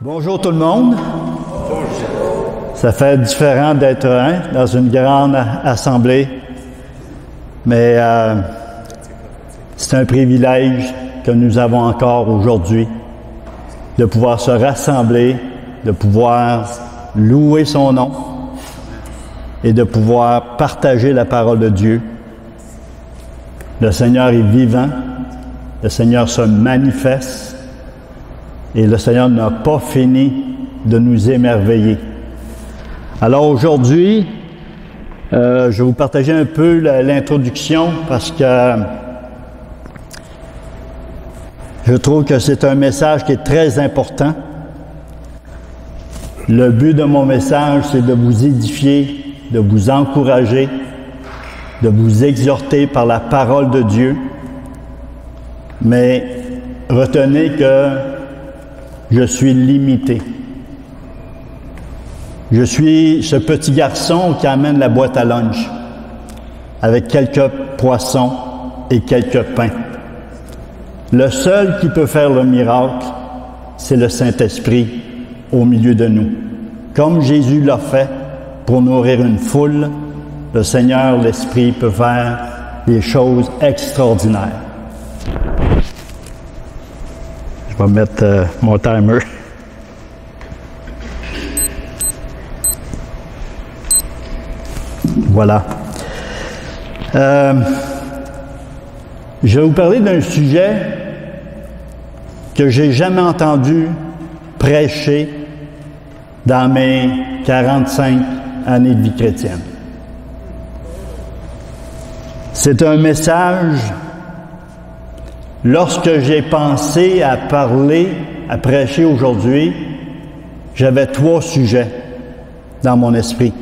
Bonjour tout le monde. Ça fait différent d'être dans une grande assemblée, mais c'est un privilège que nous avons encore aujourd'hui de pouvoir se rassembler, de pouvoir louer son nom et de pouvoir partager la parole de Dieu. Le Seigneur est vivant, le Seigneur se manifeste et le Seigneur n'a pas fini de nous émerveiller. Alors aujourd'hui, je vais vous partager un peu l'introduction parce que je trouve que c'est un message qui est très important. Le but de mon message, c'est de vous édifier, de vous encourager, de vous exhorter par la parole de Dieu. Mais retenez que je suis limité. Je suis ce petit garçon qui amène la boîte à lunch avec quelques poissons et quelques pains. Le seul qui peut faire le miracle, c'est le Saint-Esprit au milieu de nous. Comme Jésus l'a fait pour nourrir une foule, le Seigneur, l'Esprit, peut faire des choses extraordinaires. Je vais mettre mon timer. Voilà. Je vais vous parler d'un sujet que j'ai jamais entendu prêcher dans mes 45 années de vie chrétienne. C'est un message, lorsque j'ai pensé à parler, à prêcher aujourd'hui, j'avais 3 sujets dans mon esprit.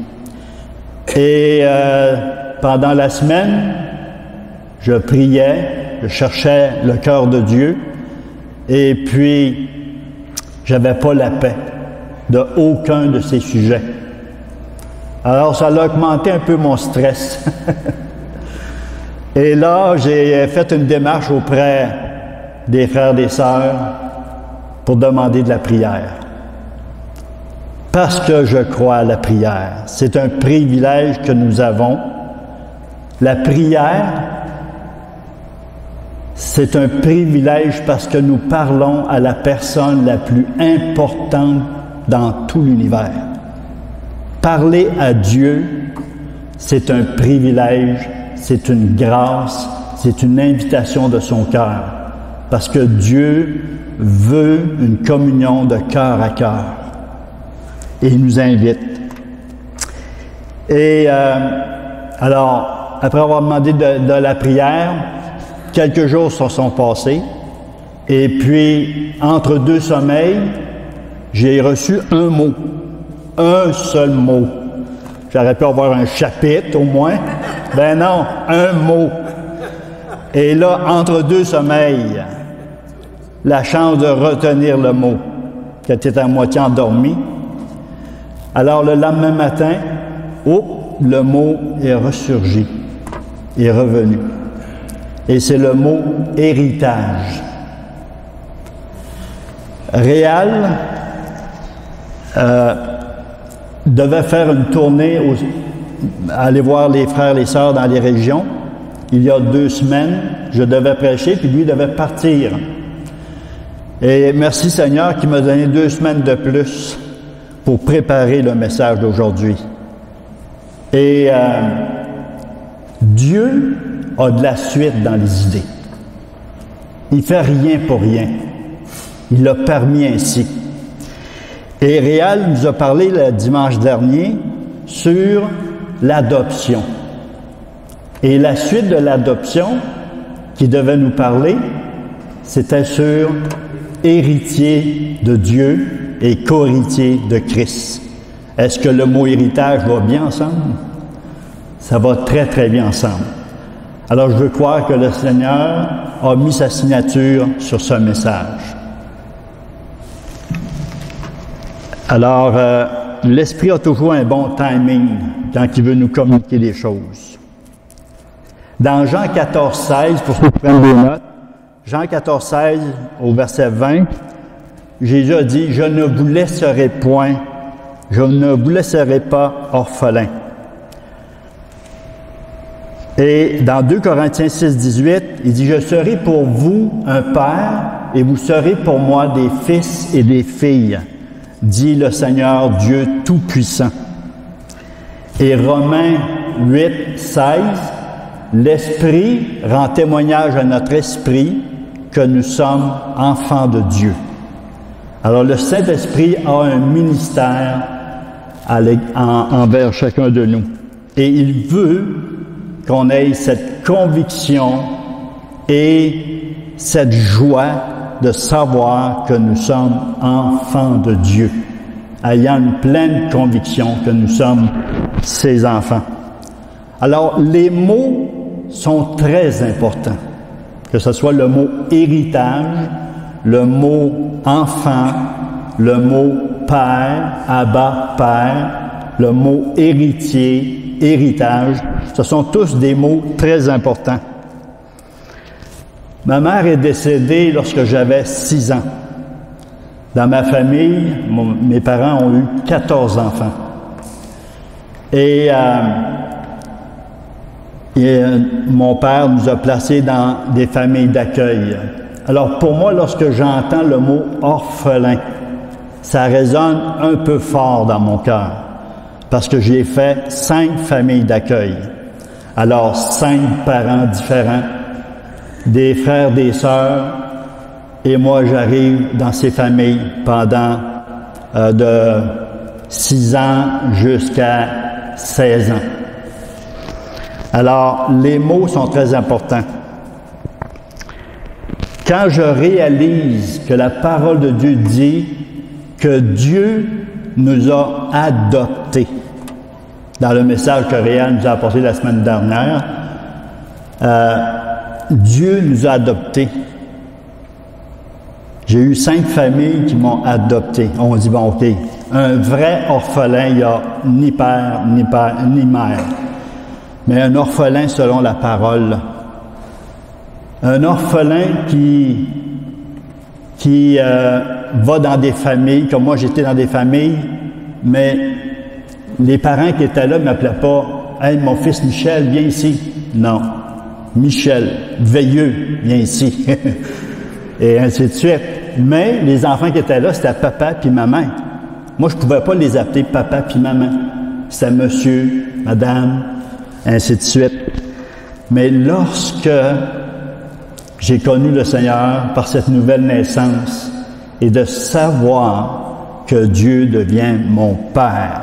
Et pendant la semaine, je priais, je cherchais le cœur de Dieu, et puis j'avais pas la paix de aucun de ces sujets. Alors ça a augmenté un peu mon stress. Et là, j'ai fait une démarche auprès des frères et des sœurs pour demander de la prière. Parce que je crois à la prière. C'est un privilège que nous avons. La prière, c'est un privilège parce que nous parlons à la personne la plus importante dans tout l'univers. Parler à Dieu, c'est un privilège, c'est une grâce, c'est une invitation de son cœur. Parce que Dieu veut une communion de cœur à cœur. Et il nous invite. Et alors, après avoir demandé de la prière, quelques jours se sont passés. Et puis, entre 2 sommeils, j'ai reçu un mot. Un seul mot. J'aurais pu avoir un chapitre au moins. Ben non, un mot. Et là, entre 2 sommeils, la chance de retenir le mot, qui était à moitié endormi. Alors, le lendemain matin, le mot est ressurgi, est revenu. Et c'est le mot « héritage ». Réal devait faire une tournée, aller voir les frères et les sœurs dans les régions. Il y a 2 semaines, je devais prêcher, puis lui devait partir. Et merci Seigneur qui m'a donné 2 semaines de plus pour préparer le message d'aujourd'hui. Et Dieu a de la suite dans les idées. Il fait rien pour rien. Il l'a permis ainsi. Et Réal nous a parlé le dimanche dernier sur l'adoption. Et la suite de l'adoption qui devait nous parler, c'était sur héritier de Dieu et co-héritier de Christ. Est-ce que le mot héritage va bien ensemble? Ça va très, très bien ensemble. Alors, je veux croire que le Seigneur a mis sa signature sur ce message. Alors, l'Esprit a toujours un bon timing quand il veut nous communiquer les choses. Dans Jean 14, 16, pour ceux qui prennent des notes, Jean 14, 16, au verset 20, Jésus a dit, « Je ne vous laisserai point, je ne vous laisserai pas orphelin. » Et dans 2 Corinthiens 6, 18, il dit, « Je serai pour vous un père, et vous serez pour moi des fils et des filles, dit le Seigneur Dieu Tout-Puissant. » Et Romains 8, 16, « L'Esprit rend témoignage à notre esprit que nous sommes enfants de Dieu. » Alors le Saint-Esprit a un ministère envers chacun de nous. Et il veut qu'on ait cette conviction et cette joie de savoir que nous sommes enfants de Dieu, ayant une pleine conviction que nous sommes ses enfants. Alors, les mots sont très importants, que ce soit le mot héritage, le mot enfant, le mot père, Abba, père, le mot héritier, héritage, ce sont tous des mots très importants. Ma mère est décédée lorsque j'avais 6 ans. Dans ma famille, mes parents ont eu 14 enfants. Et mon père nous a placés dans des familles d'accueil. Alors pour moi, lorsque j'entends le mot orphelin, ça résonne un peu fort dans mon cœur, parce que j'ai fait 5 familles d'accueil. Alors 5 parents différents, des frères, des sœurs, et moi j'arrive dans ces familles pendant de 6 ans jusqu'à 16 ans. Alors, les mots sont très importants. Quand je réalise que la parole de Dieu dit que Dieu nous a adoptés, dans le message que Réal nous a apporté la semaine dernière, Dieu nous a adoptés. J'ai eu 5 familles qui m'ont adopté. On dit, bon, OK, un vrai orphelin, il n'y a ni père, ni mère. Mais un orphelin selon la parole. Un orphelin qui va dans des familles, comme moi j'étais dans des familles, mais les parents qui étaient là ne m'appelaient pas « Hey, mon fils Michel, viens ici ». Non. Michel, Veilleux, viens ici. Et ainsi de suite. Mais les enfants qui étaient là, c'était papa puis maman. Moi, je ne pouvais pas les appeler papa puis maman. C'était monsieur, madame, ainsi de suite. Mais lorsque j'ai connu le Seigneur par cette nouvelle naissance et de savoir que Dieu devient mon Père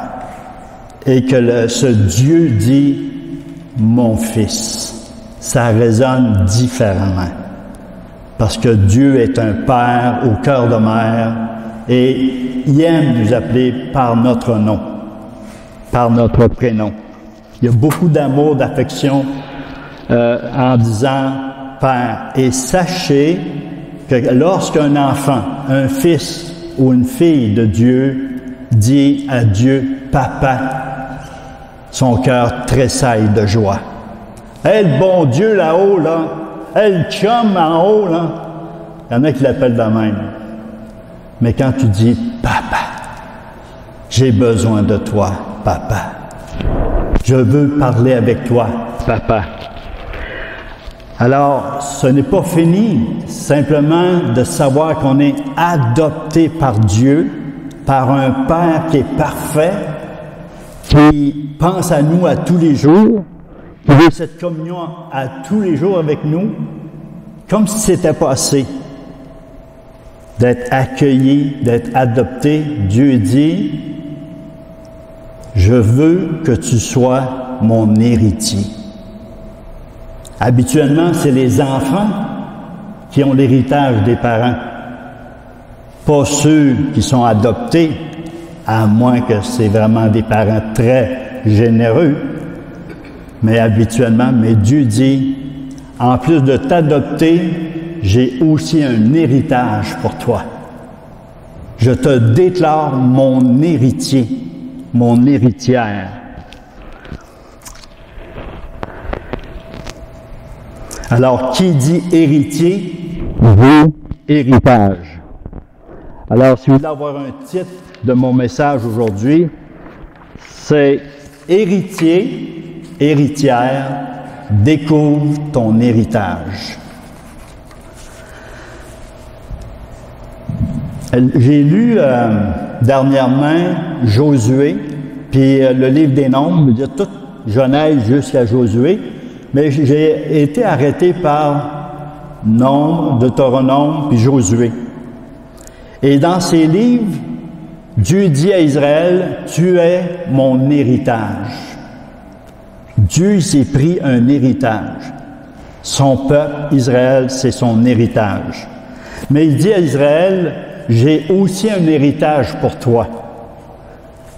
et que ce Dieu dit « mon Fils », ça résonne différemment. Parce que Dieu est un Père au cœur de mère et il aime nous appeler par notre nom, par notre prénom. Il y a beaucoup d'amour, d'affection en disant « Père ». Et sachez que lorsqu'un enfant, un fils ou une fille de Dieu dit à Dieu « Papa », son cœur tressaille de joie. « Hey, le bon Dieu là-haut, là! Hey, le chum en haut, là! » Il y en a qui l'appellent de même. Mais quand tu dis « Papa », j'ai besoin de toi, Papa. Je veux parler avec toi, Papa. Alors, ce n'est pas fini, simplement de savoir qu'on est adopté par Dieu, par un Père qui est parfait, qui pense à nous à tous les jours, qui veut cette communion à tous les jours avec nous, comme si c'était pas assez. D'être accueilli, d'être adopté, Dieu dit, « Je veux que tu sois mon héritier. » Habituellement, c'est les enfants qui ont l'héritage des parents, pas ceux qui sont adoptés, à moins que c'est vraiment des parents très généreux. Mais habituellement, mais Dieu dit, en plus de t'adopter, j'ai aussi un héritage pour toi. Je te déclare mon héritier, mon héritière. Alors, qui dit héritier, dit héritage. Alors, si vous voulez avoir un titre de mon message aujourd'hui, c'est « Héritier, héritière, découvre ton héritage ». J'ai lu dernièrement Josué, puis le livre des Nombres, il y a toute Genèse jusqu'à Josué, mais j'ai été arrêté par Nombres, Deutéronome, puis Josué. Et dans ces livres, Dieu dit à Israël, « Tu es mon héritage ». Dieu s'est pris un héritage. Son peuple, Israël, c'est son héritage. Mais il dit à Israël, « J'ai aussi un héritage pour toi. »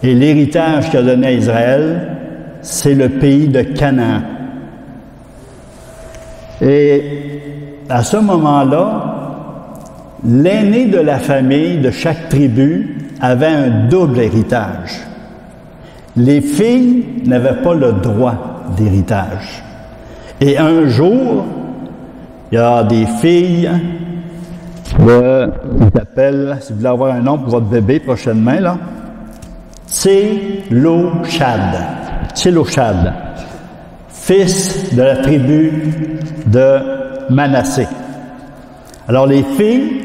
Et l'héritage qu'il a donné à Israël, c'est le pays de Canaan. Et à ce moment-là, l'aîné de la famille, de chaque tribu, avait un double héritage. Les filles n'avaient pas le droit d'héritage. Et un jour, il y a des filles, ils s'appellent, si vous voulez avoir un nom pour votre bébé prochainement, là, Tseloshad, fils de la tribu de Manassé. Alors les filles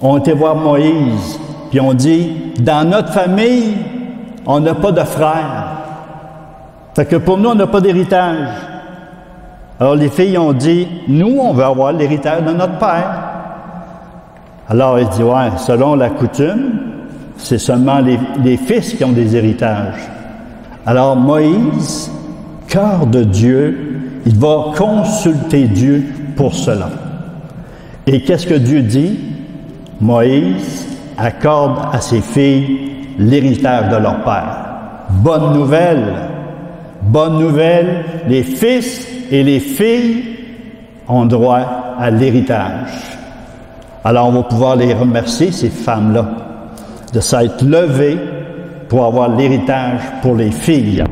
ont été voir Moïse, puis ont dit, dans notre famille, on n'a pas de frère. Fait que pour nous, on n'a pas d'héritage. Alors les filles ont dit, nous, on veut avoir l'héritage de notre père. Alors il dit, ouais, selon la coutume, c'est seulement les fils qui ont des héritages. Alors Moïse, cœur de Dieu, il va consulter Dieu pour cela. Et qu'est-ce que Dieu dit? Moïse accorde à ses filles l'héritage de leur père. Bonne nouvelle, les fils et les filles ont droit à l'héritage. Alors on va pouvoir les remercier, ces femmes-là, de s'être levées pour avoir l'héritage pour les filles.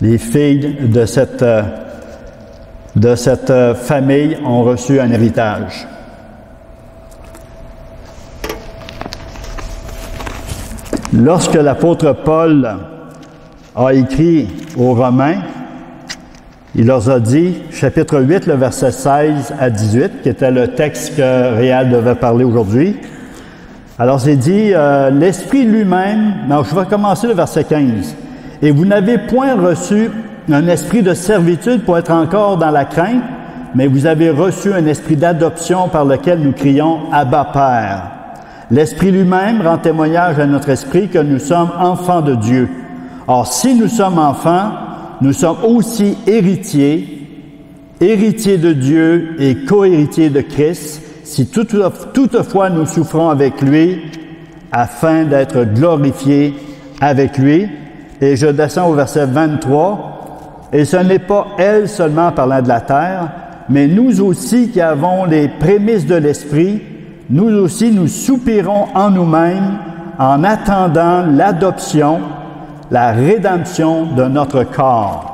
Les filles de cette famille ont reçu un héritage. Lorsque l'apôtre Paul a écrit aux Romains, il leur a dit, chapitre 8, le verset 16 à 18, qui était le texte que Réal devait parler aujourd'hui. Alors, c'est dit, l'Esprit lui-même, non, je vais commencer le verset 15. « Et vous n'avez point reçu un esprit de servitude pour être encore dans la crainte, mais vous avez reçu un esprit d'adoption par lequel nous crions « Abba, Père ». L'Esprit lui-même rend témoignage à notre esprit que nous sommes enfants de Dieu. Or, si nous sommes enfants, nous sommes aussi héritiers de Dieu et co-héritiers de Christ, si toutefois nous souffrons avec lui, afin d'être glorifiés avec lui. Et je descends au verset 23. Et ce n'est pas elle seulement parlant de la terre, mais nous aussi qui avons les prémices de l'Esprit, nous aussi nous soupirons en nous-mêmes en attendant l'adoption, la rédemption de notre corps.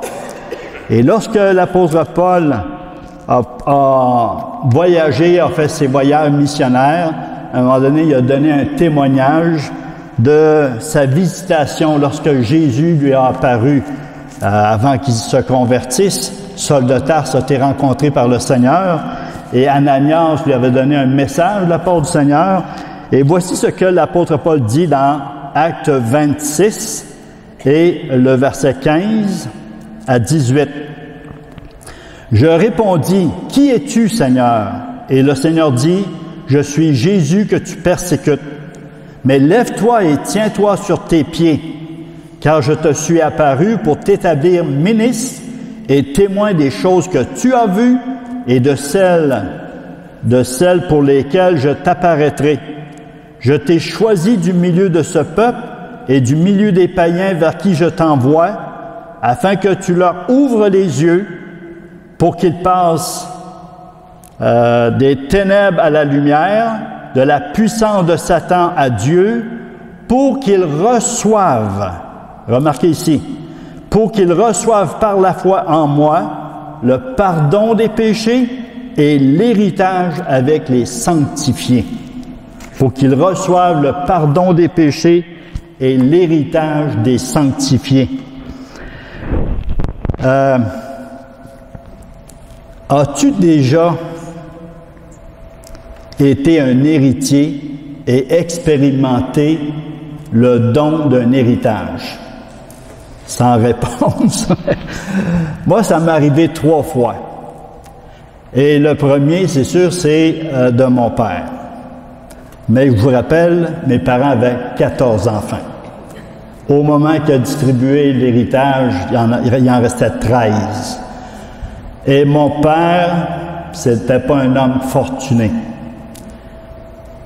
Et lorsque l'apôtre Paul a voyagé, a fait ses voyages missionnaires, à un moment donné, il a donné un témoignage de sa visitation lorsque Jésus lui a apparu avant qu'il se convertisse. Saul de Tarse a été rencontré par le Seigneur et Ananias lui avait donné un message de la part du Seigneur. Et voici ce que l'apôtre Paul dit dans Acte 26 et le verset 15 à 18. « Je répondis, « Qui es-tu, Seigneur? » Et le Seigneur dit, « Je suis Jésus que tu persécutes. Mais lève-toi et tiens-toi sur tes pieds, car je te suis apparu pour t'établir ministre et témoin des choses que tu as vues et de celles pour lesquelles je t'apparaîtrai. Je t'ai choisi du milieu de ce peuple et du milieu des païens vers qui je t'envoie, afin que tu leur ouvres les yeux pour qu'ils passent des ténèbres à la lumière, de la puissance de Satan à Dieu, pour qu'ils reçoivent, remarquez ici, pour qu'ils reçoivent par la foi en moi le pardon des péchés et l'héritage avec les sanctifiés. Il faut qu'ils reçoivent le pardon des péchés et l'héritage des sanctifiés. As-tu déjà été un héritier et expérimenté le don d'un héritage? Sans réponse. Moi, ça m'est arrivé 3 fois. Et le premier, c'est sûr, c'est de mon père. Mais je vous rappelle, mes parents avaient 14 enfants. Au moment qu'il a distribué l'héritage, il en restait 13. Et mon père, c'était pas un homme fortuné.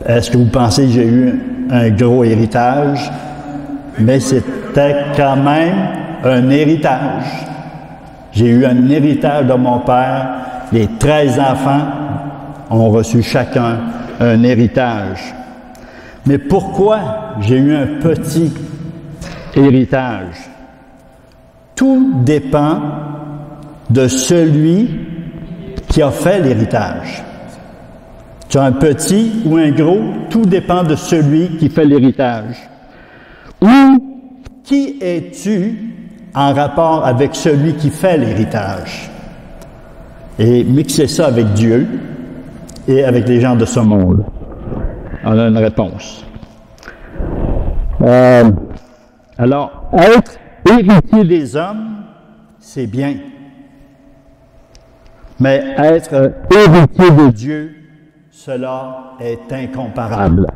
Est-ce que vous pensez que j'ai eu un gros héritage? Mais c'était quand même un héritage. J'ai eu un héritage de mon père. Les 13 enfants ont reçu chacun un héritage. Mais pourquoi j'ai eu un petit héritage? Tout dépend de celui qui a fait l'héritage. Tu as un petit ou un gros, tout dépend de celui qui fait l'héritage. Ou qui es-tu en rapport avec celui qui fait l'héritage? Et mixer ça avec Dieu et avec les gens de ce monde. On a une réponse. Alors, être héritier des hommes, c'est bien. Mais être héritier de Dieu, cela est incomparable.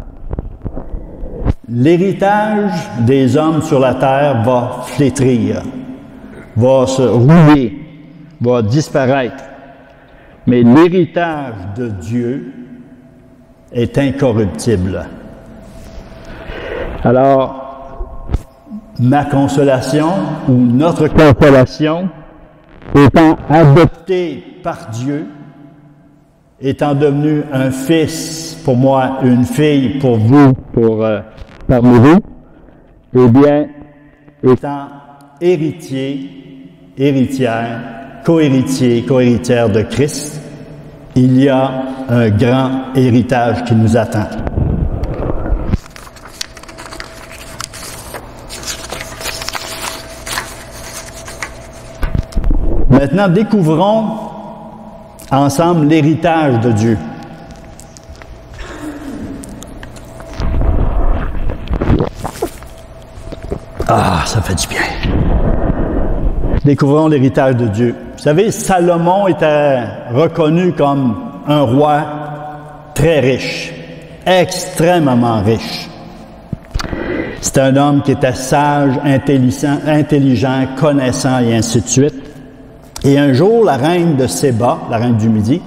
L'héritage des hommes sur la terre va flétrir, va se rouiller, va disparaître. Mais l'héritage de Dieu est incorruptible. Alors, ma consolation ou notre consolation, étant adopté par Dieu, étant devenu un fils pour moi, une fille pour vous, parmi vous, eh bien, étant héritier, héritière, co-héritier, co-héritière de Christ, il y a un grand héritage qui nous attend. Maintenant, découvrons ensemble l'héritage de Dieu. Ah, ça fait du bien. Découvrons l'héritage de Dieu. Vous savez, Salomon était reconnu comme un roi très riche, extrêmement riche. C'était un homme qui était sage, intelligent, connaissant et ainsi de suite. Et un jour, la reine de Séba, la reine du Midi,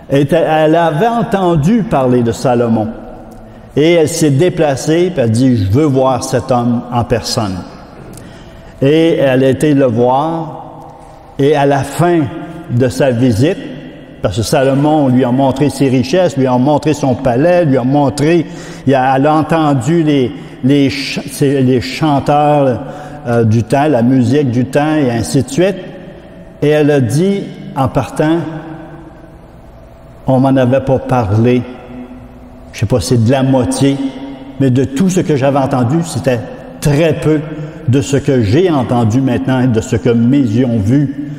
elle avait entendu parler de Salomon. Et elle s'est déplacée, puis elle dit, je veux voir cet homme en personne. Et elle a été le voir, et à la fin de sa visite, parce que Salomon lui a montré ses richesses, lui a montré son palais, lui a montré, elle a entendu les chanteurs du temps, la musique du temps, et ainsi de suite. Et elle a dit, en partant, on m'en avait pas parlé, je sais pas, c'est de la moitié, mais de tout ce que j'avais entendu, c'était très peu de ce que j'ai entendu maintenant et de ce que mes yeux ont vu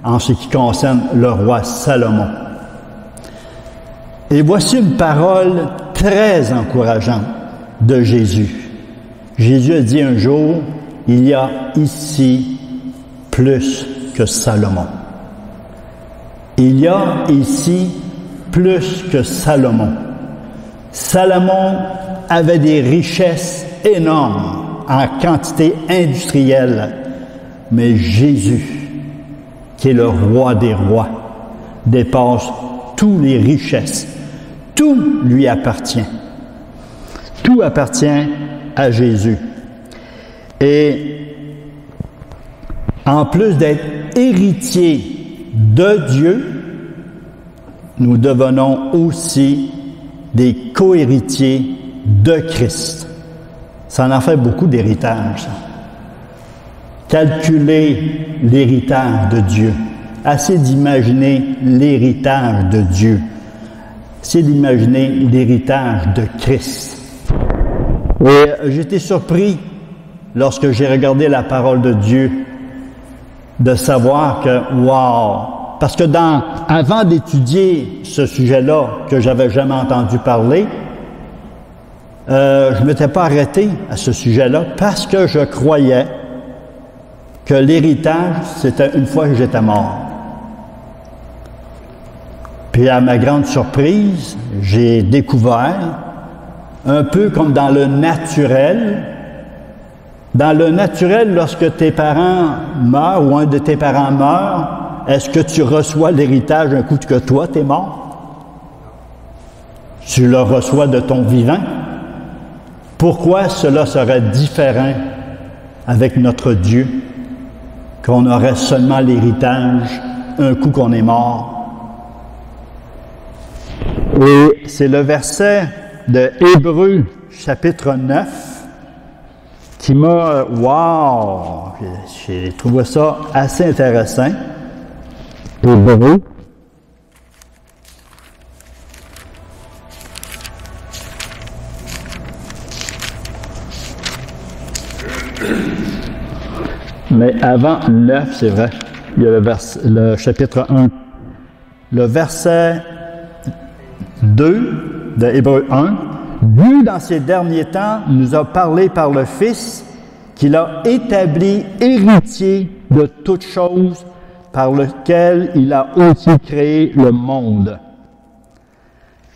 en ce qui concerne le roi Salomon. Et voici une parole très encourageante de Jésus. Jésus a dit un jour, il y a ici plus que Salomon. Il y a ici plus que Salomon. Salomon avait des richesses énormes en quantité industrielle, mais Jésus, qui est le roi des rois, dépasse toutes les richesses. Tout lui appartient. Tout appartient à Jésus. Et en plus d'être héritier de Dieu, nous devenons aussi des co-héritiers de Christ. Ça en fait beaucoup d'héritage, ça. Calculer l'héritage de Dieu. Assez d'imaginer l'héritage de Dieu. Essayez d'imaginer l'héritage de Christ. Et j'ai été surpris lorsque j'ai regardé la parole de Dieu de savoir que, wow! Parce que avant d'étudier ce sujet-là, que j'avais jamais entendu parler, je ne m'étais pas arrêté à ce sujet-là parce que je croyais que l'héritage, c'était une fois que j'étais mort. Puis à ma grande surprise, j'ai découvert, un peu comme dans le naturel, lorsque tes parents meurent ou un de tes parents meurt, est-ce que tu reçois l'héritage un coup que toi, t'es mort? Tu le reçois de ton vivant? Pourquoi cela serait différent avec notre Dieu, qu'on aurait seulement l'héritage un coup qu'on est mort? Et c'est le verset de Hébreux, chapitre 9, qui m'a... Wow! J'ai trouvé ça assez intéressant. Hébreux. Mais avant 9, c'est vrai, il y a le chapitre 1. Le verset 2 de Hébreux 1, « Dieu, dans ces derniers temps, nous a parlé par le Fils, qu'il a établi héritier de toutes choses, par lequel il a aussi créé le monde. »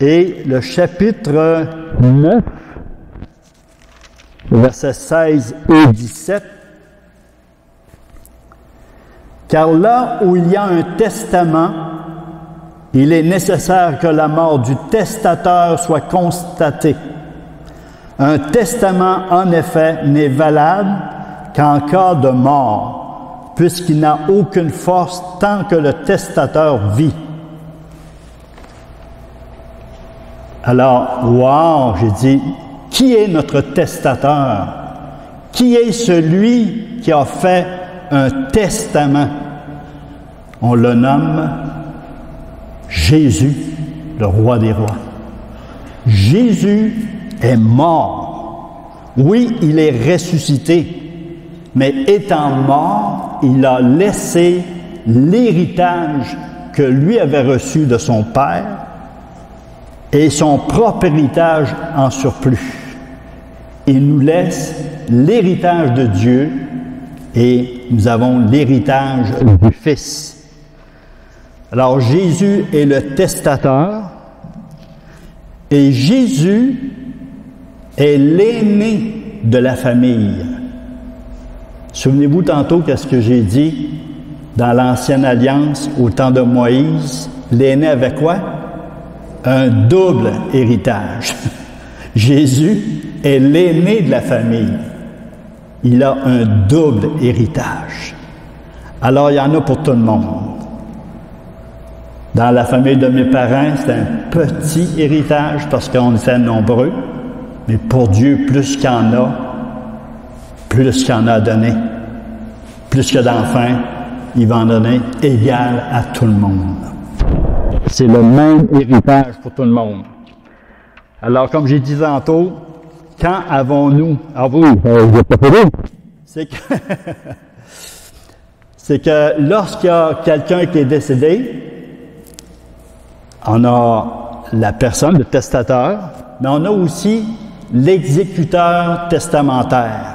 Et le chapitre 9, versets 16 et 17, « Car là où il y a un testament, il est nécessaire que la mort du testateur soit constatée. Un testament, en effet, n'est valable qu'en cas de mort, puisqu'il n'a aucune force tant que le testateur vit. » Alors, wow, j'ai dit, qui est notre testateur? Qui est celui qui a fait un testament? On le nomme Jésus, le roi des rois. Jésus est mort. Oui, il est ressuscité, mais étant mort, il a laissé l'héritage que lui avait reçu de son Père et son propre héritage en surplus. Il nous laisse l'héritage de Dieu et nous avons l'héritage du Fils. Alors, Jésus est le testateur et Jésus est l'aîné de la famille. Souvenez-vous tantôt qu'est-ce que j'ai dit dans l'Ancienne Alliance, au temps de Moïse, l'aîné avait quoi? Un double héritage. Jésus est l'aîné de la famille. Il a un double héritage. Alors, il y en a pour tout le monde. Dans la famille de mes parents, c'est un petit héritage parce qu'on était nombreux. Mais pour Dieu, plus qu'il y en a, plus qu'il y en a à donner. Plus qu'il y a d'enfants, il va en donner égal à tout le monde. C'est le même héritage pour tout le monde. Alors, comme j'ai dit tantôt, quand avons-nous... Ah oui, j'ai pas fait c'est que lorsqu'il y a quelqu'un qui est décédé, on a la personne, le testateur, mais on a aussi l'exécuteur testamentaire.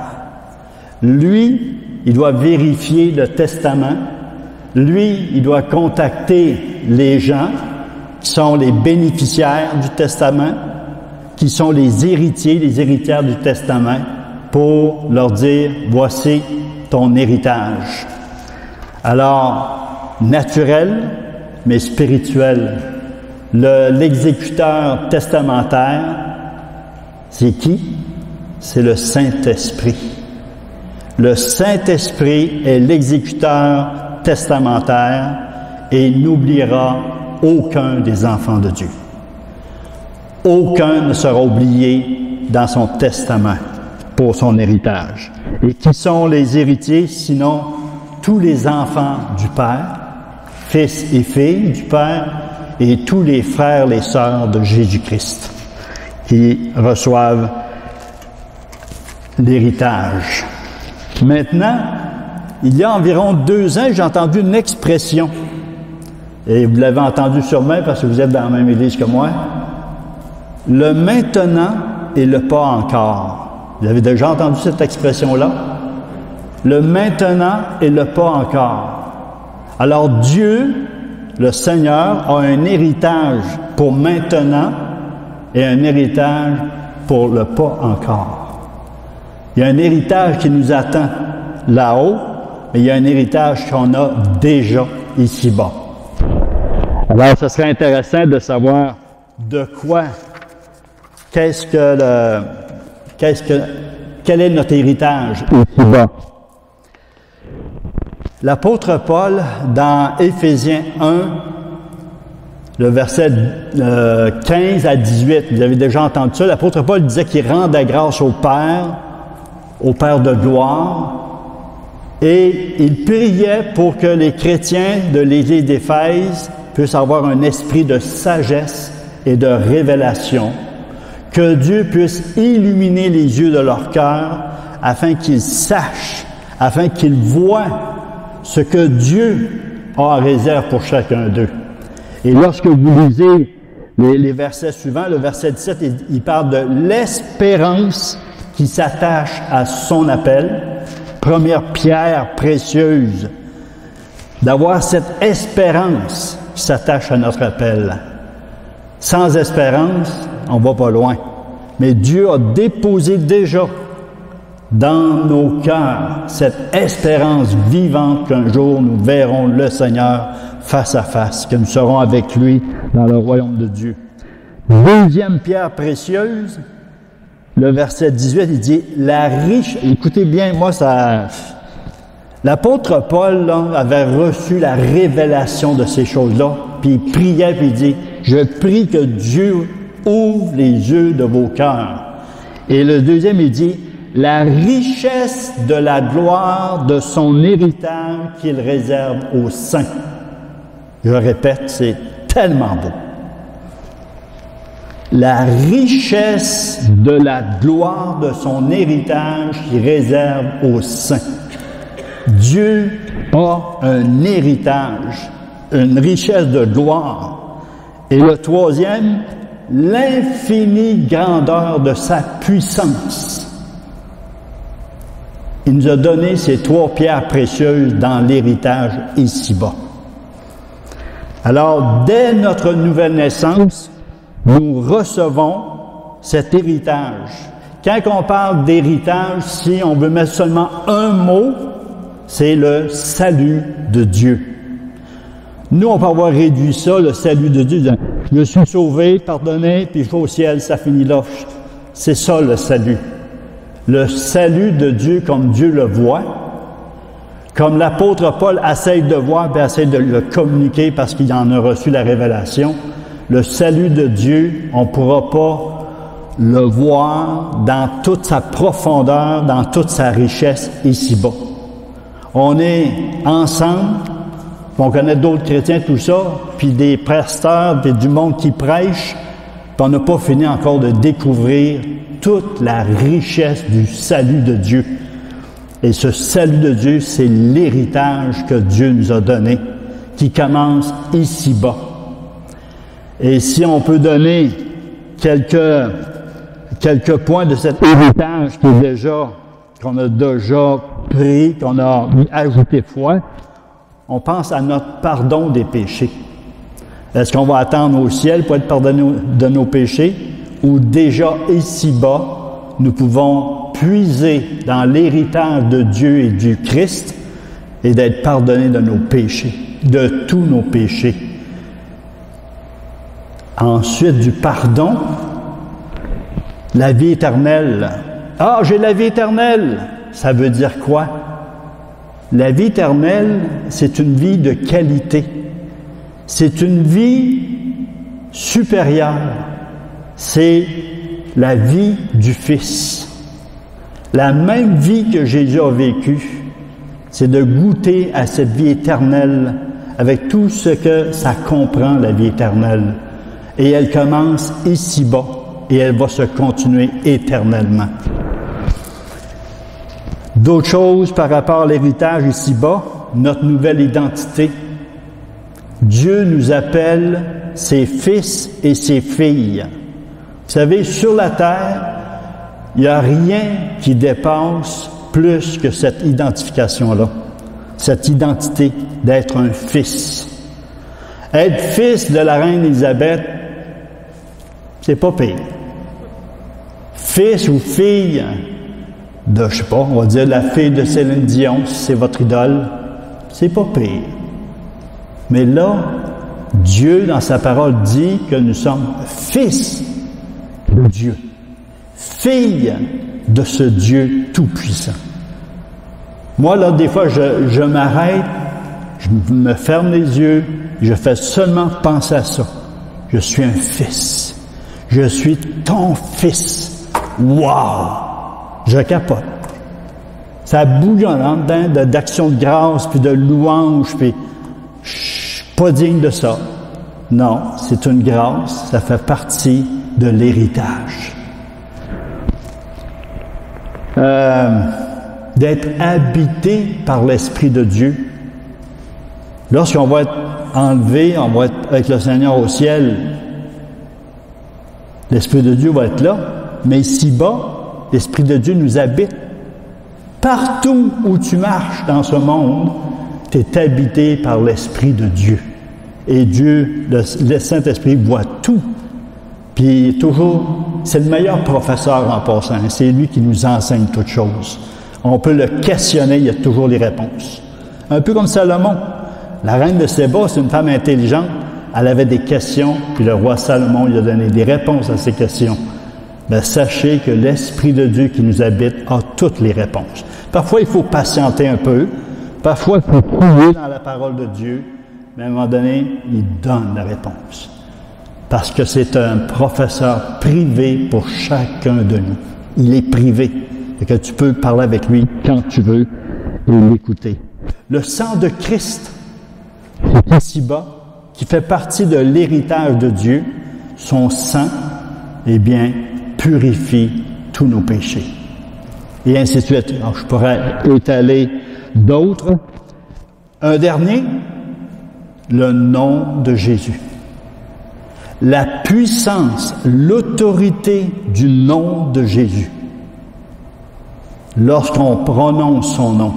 Lui, il doit vérifier le testament. Lui, il doit contacter les gens qui sont les bénéficiaires du testament, qui sont les héritiers, les héritières du testament, pour leur dire, voici ton héritage. Alors, naturel, mais spirituel. L'exécuteur testamentaire, c'est qui? C'est le Saint-Esprit. Le Saint-Esprit est l'exécuteur testamentaire et il n'oubliera aucun des enfants de Dieu. Aucun ne sera oublié dans son testament pour son héritage. Et qui sont les héritiers, sinon tous les enfants du Père, fils et filles du Père, et tous les frères et sœurs de Jésus-Christ qui reçoivent l'héritage. Maintenant, il y a environ 2 ans, j'ai entendu une expression, et vous l'avez entendu sûrement parce que vous êtes dans la même église que moi, le maintenant et le pas encore. Vous avez déjà entendu cette expression-là? Le maintenant et le pas encore. Alors Dieu, le Seigneur, a un héritage pour maintenant et un héritage pour le pas encore. Il y a un héritage qui nous attend là-haut, mais il y a un héritage qu'on a déjà ici-bas. Alors, ce serait intéressant de savoir de quoi, quel est notre héritage ici-bas. L'apôtre Paul, dans Éphésiens 1, le verset 15 à 18, vous avez déjà entendu ça, l'apôtre Paul disait qu'il rendait grâce au Père de gloire, et il priait pour que les chrétiens de l'Église d'Éphèse puissent avoir un esprit de sagesse et de révélation, que Dieu puisse illuminer les yeux de leur cœur afin qu'ils sachent, afin qu'ils voient ce que Dieu a en réserve pour chacun d'eux. Et lorsque vous lisez les versets suivants, le verset 17, il parle de l'espérance qui s'attache à son appel, première pierre précieuse, d'avoir cette espérance qui s'attache à notre appel. Sans espérance, on va pas loin. Mais Dieu a déposé déjà dans nos cœurs cette espérance vivante qu'un jour nous verrons le Seigneur face à face, que nous serons avec lui dans le royaume de Dieu. Deuxième pierre précieuse, le verset 18, il dit la riche. Écoutez bien, moi ça. L'apôtre Paul là, avait reçu la révélation de ces choses-là, puis il priait, puis il dit je prie que Dieu ouvre les yeux de vos cœurs. Et le deuxième, il dit la richesse de la gloire de son héritage qu'il réserve aux saints. Je répète, c'est tellement beau. La richesse de la gloire de son héritage qu'il réserve aux saints. Dieu a un héritage, une richesse de gloire. Et le troisième, l'infinie grandeur de sa puissance. Il nous a donné ces 3 pierres précieuses dans l'héritage ici-bas. Alors, dès notre nouvelle naissance, nous recevons cet héritage. Quand on parle d'héritage, si on veut mettre seulement un mot, c'est le salut de Dieu. Nous, on peut avoir réduit ça, le salut de Dieu, disant, je suis sauvé, pardonné, puis je vais au ciel, ça finit là. C'est ça le salut. Le salut de Dieu comme Dieu le voit, comme l'apôtre Paul essaye de voir et essaye de le communiquer parce qu'il en a reçu la révélation. Le salut de Dieu, on ne pourra pas le voir dans toute sa profondeur, dans toute sa richesse ici-bas. On est ensemble, on connaît d'autres chrétiens, tout ça, puis des pasteurs, puis du monde qui prêche, puis on n'a pas fini encore de découvrir toute la richesse du salut de Dieu. Et ce salut de Dieu, c'est l'héritage que Dieu nous a donné, qui commence ici-bas. Et si on peut donner quelques points de cet héritage qu'on a déjà pris, qu'on a ajouté foi, on pense à notre pardon des péchés. Est-ce qu'on va attendre au ciel pour être pardonné de nos péchés? Ou déjà ici-bas, nous pouvons puiser dans l'héritage de Dieu et du Christ et d'être pardonnés de nos péchés, de tous nos péchés. Ensuite du pardon, la vie éternelle. Ah, j'ai la vie éternelle! Ça veut dire quoi? La vie éternelle, c'est une vie de qualité. C'est une vie supérieure. C'est la vie du Fils. La même vie que Jésus a vécue, c'est de goûter à cette vie éternelle avec tout ce que ça comprend, la vie éternelle. Et elle commence ici-bas, et elle va se continuer éternellement. D'autres choses par rapport à l'héritage ici-bas, notre nouvelle identité. Dieu nous appelle ses fils et ses filles. Vous savez, sur la terre, il n'y a rien qui dépasse plus que cette identification-là. Cette identité d'être un fils. Être fils de la reine Élisabeth, c'est pas pire. Fils ou fille de, je sais pas, on va dire la fille de Céline Dion, si c'est votre idole, c'est pas pire. Mais là, Dieu, dans sa parole, dit que nous sommes fils de Dieu, filles de ce Dieu tout-puissant. Moi, là, des fois, je m'arrête, je me ferme les yeux, je fais seulement penser à ça. Je suis un fils. Je suis ton fils. Wow! Je capote. Ça bouillonne en dedans d'action de grâce, puis de louange, puis je suis pas digne de ça. Non, c'est une grâce, ça fait partie de l'héritage. D'être habité par l'Esprit de Dieu. Lorsqu'on va être enlevé, on va être avec le Seigneur au ciel, l'Esprit de Dieu va être là, mais ici-bas, l'Esprit de Dieu nous habite. Partout où tu marches dans ce monde, tu es habité par l'Esprit de Dieu. Et Dieu, le Saint-Esprit, voit tout. Puis toujours, c'est le meilleur professeur en passant. C'est lui qui nous enseigne toutes choses. On peut le questionner, il y a toujours les réponses. Un peu comme Salomon. La reine de Séba, c'est une femme intelligente. Elle avait des questions, puis le roi Salomon lui a donné des réponses à ces questions. Mais sachez que l'Esprit de Dieu qui nous habite a toutes les réponses. Parfois, il faut patienter un peu. Parfois, il faut fouiller dans la parole de Dieu. Mais à un moment donné, il donne la réponse. Parce que c'est un professeur privé pour chacun de nous. Il est privé. Et que tu peux parler avec lui quand tu veux et l'écouter. Le sang de Christ, c'est ici-bas, qui fait partie de l'héritage de Dieu. Son sang, eh bien, purifie tous nos péchés. Et ainsi de suite. Alors, je pourrais étaler d'autres. Un dernier, le nom de Jésus. La puissance, l'autorité du nom de Jésus. Lorsqu'on prononce son nom,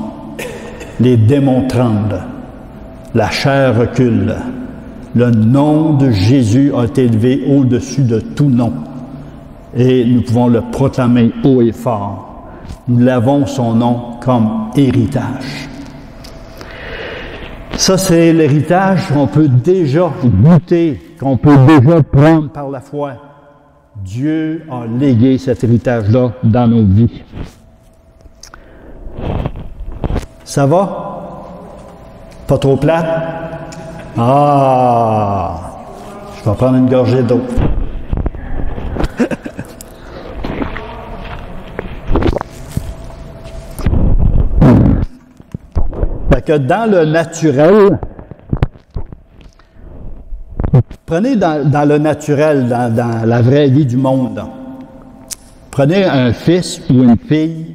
les démons tremblent, la chair recule. Le nom de Jésus a été élevé au-dessus de tout nom. Et nous pouvons le proclamer haut et fort. Nous l'avons son nom comme héritage. Ça, c'est l'héritage qu'on peut déjà goûter, qu'on peut déjà prendre par la foi. Dieu a légué cet héritage-là dans nos vies. Ça va? Pas trop plate? Ah! Je vais prendre une gorgée d'eau. Fait que dans le naturel, prenez dans le naturel, dans la vraie vie du monde, prenez un fils ou une fille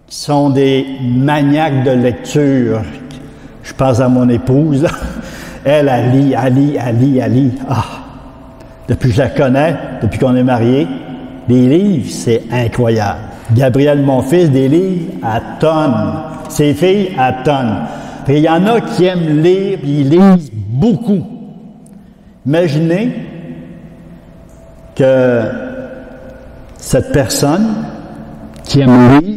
qui sont des maniaques de lecture. Je pense à mon épouse, elle lit. Ah! Depuis que je la connais, depuis qu'on est mariés, les livres, c'est incroyable. Gabriel, mon fils, des livres à tonnes. Ses filles, à tonnes. Puis il y en a qui aiment lire, puis ils lisent beaucoup. Imaginez que cette personne qui aime lire,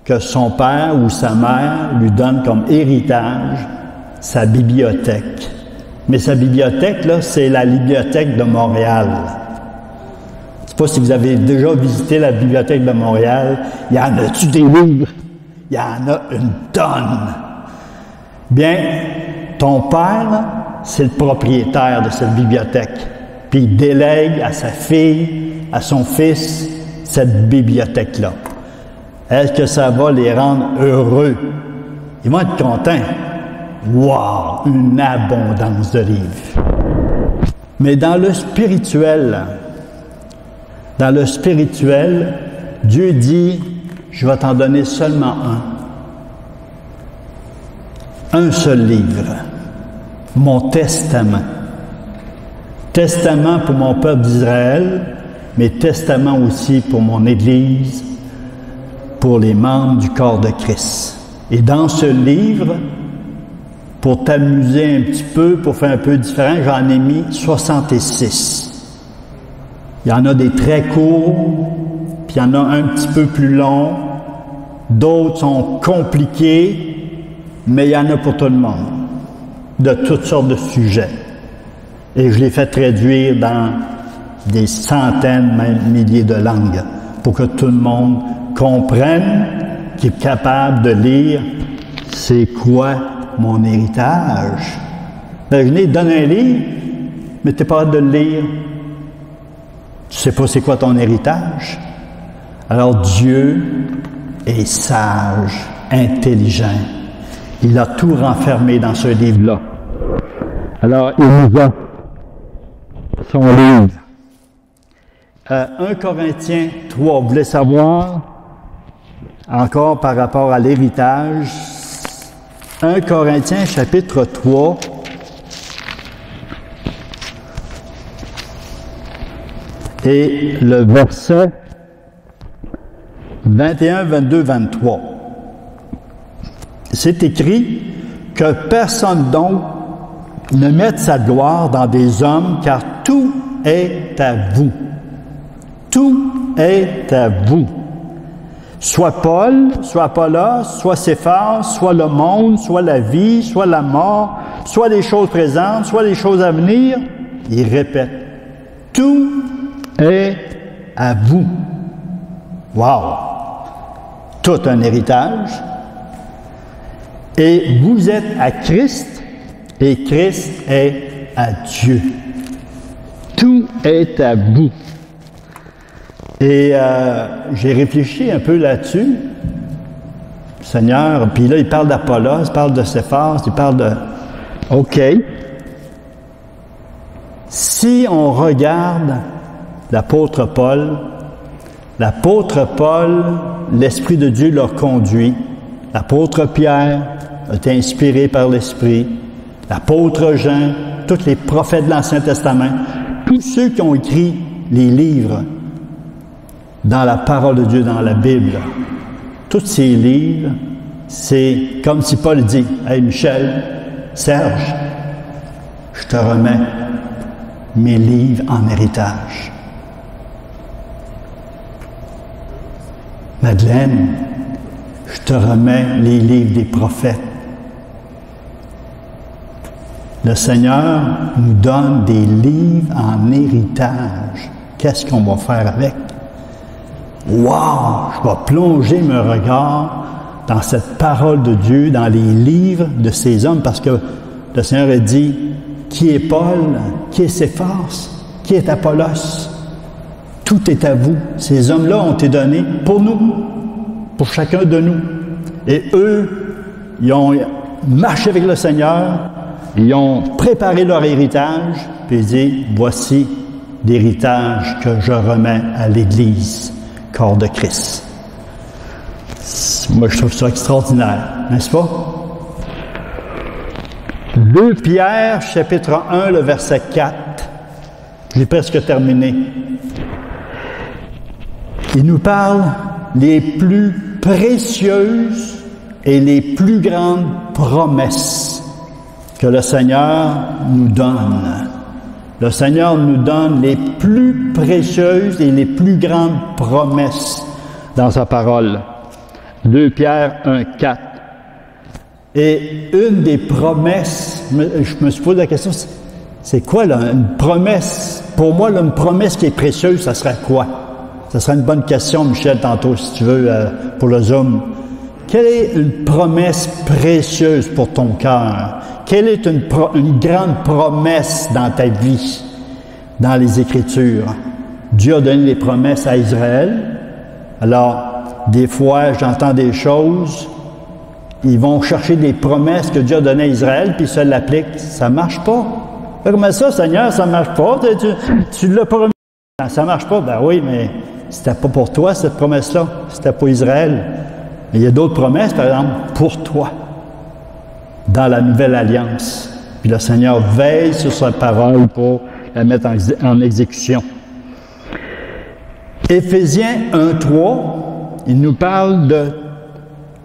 que son père ou sa mère lui donne comme héritage sa bibliothèque. Mais sa bibliothèque, là, c'est la bibliothèque de Montréal. Je ne sais pas si vous avez déjà visité la bibliothèque de Montréal. Il y en a-tu des livres? Il y en a une tonne. Bien, ton père, là, c'est le propriétaire de cette bibliothèque. Puis il délègue à sa fille, à son fils, cette bibliothèque-là. Est-ce que ça va les rendre heureux? Ils vont être contents. wow, une abondance de livres. Mais dans le spirituel, Dieu dit, je vais t'en donner seulement un seul livre, mon testament. Testament pour mon peuple d'Israël, mais testament aussi pour mon Église, pour les membres du corps de Christ. Et dans ce livre, pour t'amuser un petit peu, pour faire un peu différent, j'en ai mis 66. Il y en a des très courts, puis il y en a un petit peu plus longs. D'autres sont compliqués, mais il y en a pour tout le monde, de toutes sortes de sujets. Et je les fais traduire dans des centaines, même milliers de langues, pour que tout le monde comprenne, qu'il est capable de lire c'est quoi mon héritage. Imaginez, donne un livre, mais tu n'es pas hâte de le lire. Tu ne sais pas c'est quoi ton héritage. Alors Dieu est sage, intelligent. Il a tout renfermé dans ce livre-là. Alors, il nous a son livre. 1 Corinthiens 3, vous voulez savoir, encore par rapport à l'héritage, 1 Corinthiens chapitre 3, et le verset 21, 22, 23. C'est écrit que personne donc ne mette sa gloire dans des hommes, car tout est à vous. Tout est à vous. Soit Paul, soit Apollos, soit Céphas, soit le monde, soit la vie, soit la mort, soit les choses présentes, soit les choses à venir. Il répète, tout est à vous. Wow! Tout un héritage. Et vous êtes à Christ, et Christ est à Dieu. Tout est à vous. Et j'ai réfléchi un peu là-dessus, Seigneur, puis là, il parle d'Apollos, il parle de Céphas, il parle de... OK. Si on regarde l'apôtre Paul, l'Esprit de Dieu l'a conduit. L'apôtre Pierre a été inspiré par l'Esprit. L'apôtre Jean, tous les prophètes de l'Ancien Testament, tous ceux qui ont écrit les livres dans la parole de Dieu, dans la Bible, tous ces livres, c'est comme si Paul dit, « Hey Michel, Serge, je te remets mes livres en héritage. Madeleine, je te remets les livres des prophètes. » Le Seigneur nous donne des livres en héritage. Qu'est-ce qu'on va faire avec? Wow! Je vais plonger mon regard dans cette parole de Dieu, dans les livres de ces hommes, parce que le Seigneur a dit, qui est Paul? Qui est Céphas? Qui est Apollos? Tout est à vous. Ces hommes-là ont été donnés pour nous, pour chacun de nous. Et eux, ils ont marché avec le Seigneur, ils ont préparé leur héritage, puis ils disent, voici l'héritage que je remets à l'Église, corps de Christ. Moi, je trouve ça extraordinaire, n'est-ce pas? 2 Pierre, chapitre 1, le verset 4. J'ai presque terminé. Il nous parle les plus précieuses et les plus grandes promesses que le Seigneur nous donne. Le Seigneur nous donne les plus précieuses et les plus grandes promesses dans sa parole. 2 Pierre 1, 4. Et une des promesses, je me suis posé la question, c'est quoi là, une promesse? Pour moi, là, une promesse qui est précieuse, ça serait quoi? Ça serait une bonne question, Michel, tantôt, si tu veux, pour le Zoom. Quelle est une promesse précieuse pour ton cœur? Quelle est une grande promesse dans ta vie, dans les Écritures? Dieu a donné les promesses à Israël. Alors, des fois, j'entends des choses Ils vont chercher des promesses que Dieu a données à Israël, puis ils se l'appliquent. Ça marche pas. Comment ça, Seigneur, ça marche pas? Tu l'as promis. Ça marche pas. Ben oui, mais c'était pas pour toi, cette promesse-là. C'était pour Israël. Mais il y a d'autres promesses, par exemple, pour toi, dans la nouvelle alliance. Puis le Seigneur veille sur sa parole pour la mettre en exécution. Éphésiens 1:3, il nous parle de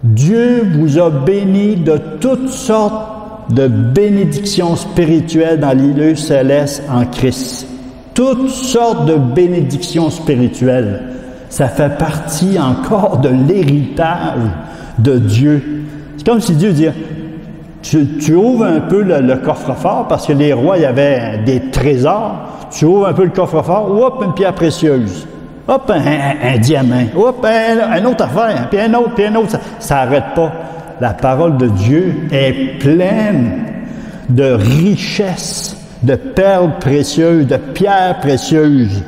Dieu vous a béni de toutes sortes de bénédictions spirituelles dans les lieux célestes en Christ. Toutes sortes de bénédictions spirituelles. Ça fait partie encore de l'héritage de Dieu. C'est comme si Dieu dit, tu ouvres un peu le coffre-fort, parce que les rois, il y avait des trésors. Tu ouvres un peu le coffre-fort, hop, une pierre précieuse. Hop, un diamant. Hop, un autre affaire. Puis un autre. Ça n'arrête pas. La parole de Dieu est pleine de richesses, de perles précieuses, de pierres précieuses.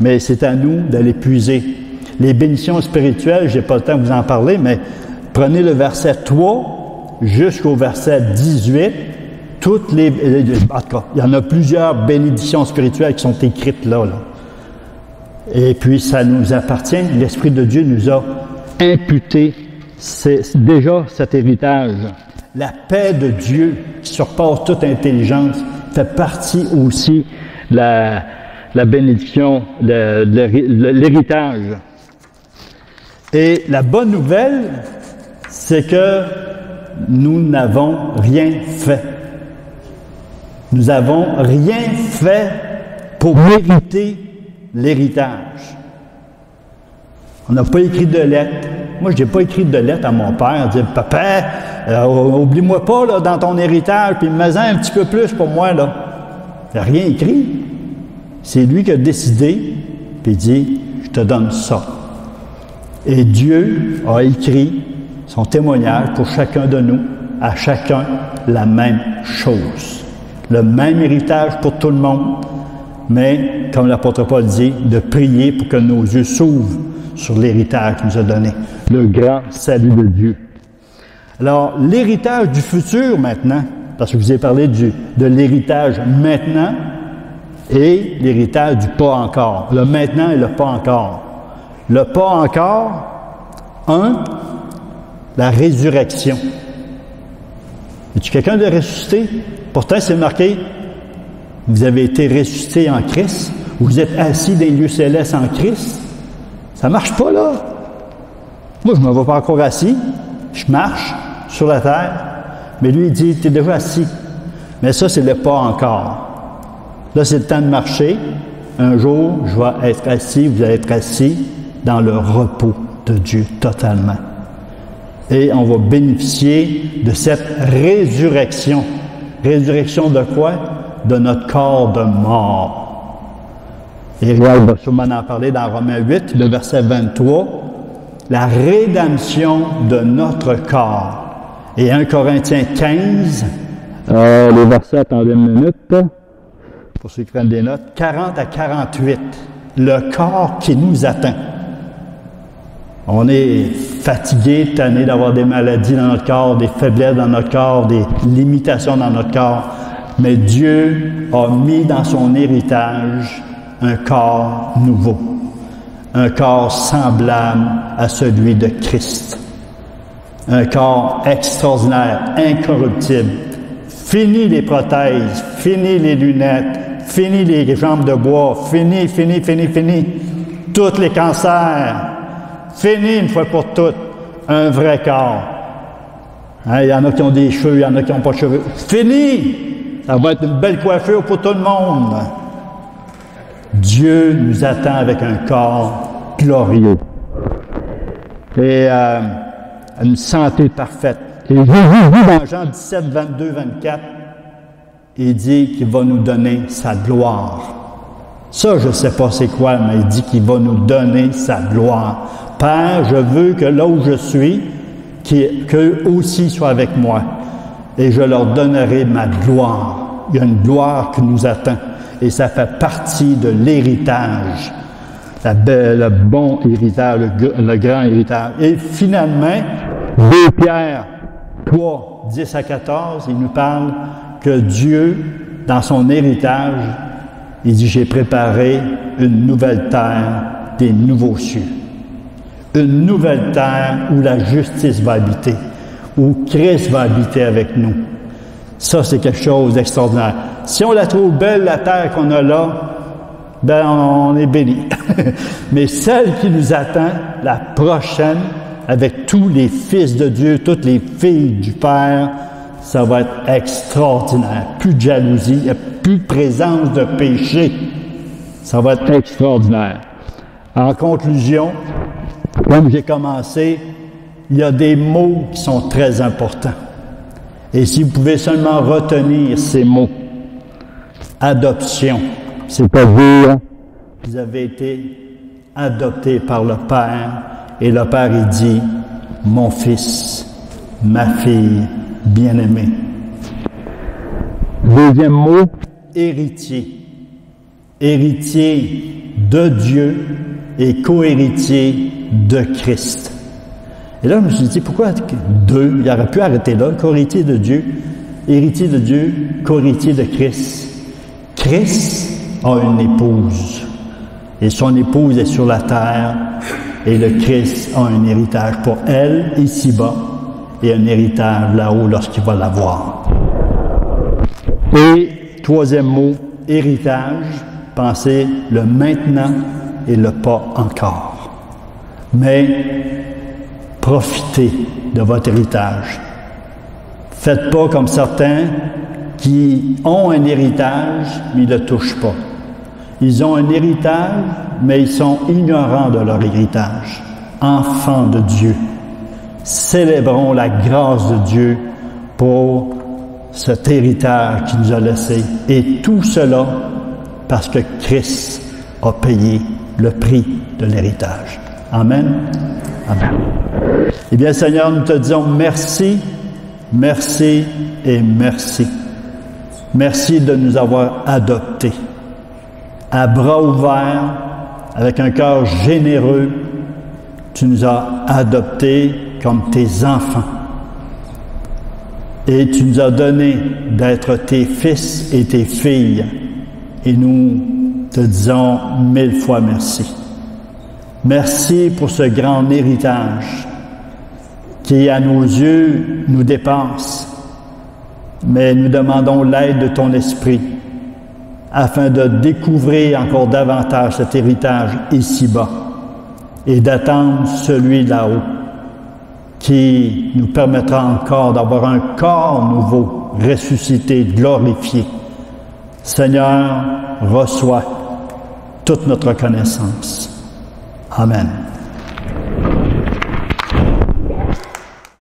Mais c'est à nous d'aller puiser. Les bénédictions spirituelles, je n'ai pas le temps de vous en parler, mais prenez le verset 3 jusqu'au verset 18. En tout cas, il y en a plusieurs bénédictions spirituelles qui sont écrites là. Et puis, ça nous appartient. L'Esprit de Dieu nous a imputé déjà cet héritage. La paix de Dieu, qui surpasse toute intelligence, fait partie aussi de la bénédiction, l'héritage. Et la bonne nouvelle, c'est que nous n'avons rien fait. Nous n'avons rien fait pour mériter l'héritage. On n'a pas écrit de lettre. Moi, je n'ai pas écrit de lettre à mon père. Dire, papa, oublie-moi pas là, dans ton héritage, puis mets-en un petit peu plus pour moi. Là. Il n'a rien écrit. C'est lui qui a décidé, puis il dit, je te donne ça. Et Dieu a écrit son témoignage pour chacun de nous, à chacun la même chose. Le même héritage pour tout le monde, mais, comme l'apôtre Paul dit, de prier pour que nos yeux s'ouvrent sur l'héritage qu'il nous a donné, le grand salut de Dieu. Alors, l'héritage du futur maintenant, parce que je vous ai parlé de l'héritage maintenant et l'héritage du pas encore. Le maintenant et le pas encore. Le pas encore, la résurrection. Es-tu quelqu'un de ressuscité? Pourtant, c'est marqué, vous avez été ressuscité en Christ, vous êtes assis dans les lieux célestes en Christ. Ça ne marche pas, là. Moi, je ne me vois pas encore assis. Je marche sur la terre. Mais lui, il dit, tu es déjà assis. Mais ça, c'est le pas encore. Là, c'est le temps de marcher. Un jour, je vais être assis, vous allez être assis dans le repos de Dieu totalement. Et on va bénéficier de cette résurrection. Résurrection de quoi? De notre corps de mort. Et Réal va sûrement en parler dans Romains 8, le verset 23. La rédemption de notre corps. Et 1 Corinthiens 15, les versets, attendez une minute, pour ceux qui prennent des notes, 40 à 48. Le corps qui nous atteint. On est fatigué, tanné d'avoir des maladies dans notre corps, des faiblesses dans notre corps, des limitations dans notre corps. Mais Dieu a mis dans son héritage un corps nouveau, un corps semblable à celui de Christ, un corps extraordinaire, incorruptible. Fini les prothèses, fini les lunettes, fini les jambes de bois, fini, tous les cancers, fini une fois pour toutes, un vrai corps. Hein, il y en a qui ont des cheveux, il y en a qui n'ont pas de cheveux. Fini! Ça va être une belle coiffure pour tout le monde. Dieu nous attend avec un corps glorieux et une santé parfaite. Et Jésus dit dans Jean 17, 22, 24, il dit qu'il va nous donner sa gloire. Ça, je ne sais pas c'est quoi, mais il dit qu'il va nous donner sa gloire. Père, je veux que là où je suis, qu'eux aussi soient avec moi, et je leur donnerai ma gloire. Il y a une gloire qui nous attend. Et ça fait partie de l'héritage, le bon héritage, le grand héritage. Et finalement, 2 Pierre 3, 10 à 14, il nous parle que Dieu, dans son héritage, il dit « J'ai préparé une nouvelle terre, des nouveaux cieux. » Une nouvelle terre où la justice va habiter, où Christ va habiter avec nous. Ça, c'est quelque chose d'extraordinaire. Si on la trouve belle, la terre qu'on a là, ben on est béni. Mais celle qui nous attend, la prochaine, avec tous les fils de Dieu, toutes les filles du Père, ça va être extraordinaire. Plus de jalousie, il n'y a plus de présence de péché. Ça va être extraordinaire. En conclusion, comme j'ai commencé, il y a des mots qui sont très importants. Et si vous pouvez seulement retenir ces mots, adoption, c'est-à-dire vous avez été adoptés par le Père, et le Père il dit, mon fils, ma fille bien-aimée. Deuxième mot, héritier. Héritier de Dieu et co-héritier de Christ. Et là, je me suis dit, pourquoi deux? Il aurait pu arrêter là, co-héritier de Dieu, co-héritier de Christ. Christ a une épouse, et son épouse est sur la terre, et le Christ a un héritage pour elle, ici-bas, et un héritage là-haut lorsqu'il va l'avoir. Et troisième mot, héritage, pensez le maintenant et le pas encore. Mais profitez de votre héritage. Faites pas comme certains qui ont un héritage, mais ils ne le touchent pas. Ils ont un héritage, mais ils sont ignorants de leur héritage. Enfants de Dieu. Célébrons la grâce de Dieu pour cet héritage qu'il nous a laissé. Et tout cela parce que Christ a payé le prix de l'héritage. Amen. Amen. Eh bien, Seigneur, nous te disons merci, merci et merci. Merci de nous avoir adoptés. À bras ouverts, avec un cœur généreux, tu nous as adoptés comme tes enfants. Et tu nous as donné d'être tes fils et tes filles. Et nous te disons 1000 fois merci. Merci pour ce grand héritage qui, à nos yeux, nous dépasse. Mais nous demandons l'aide de ton esprit afin de découvrir encore davantage cet héritage ici-bas et d'attendre celui là-haut qui nous permettra encore d'avoir un corps nouveau, ressuscité, glorifié. Seigneur, reçois toute notre reconnaissance. Amen.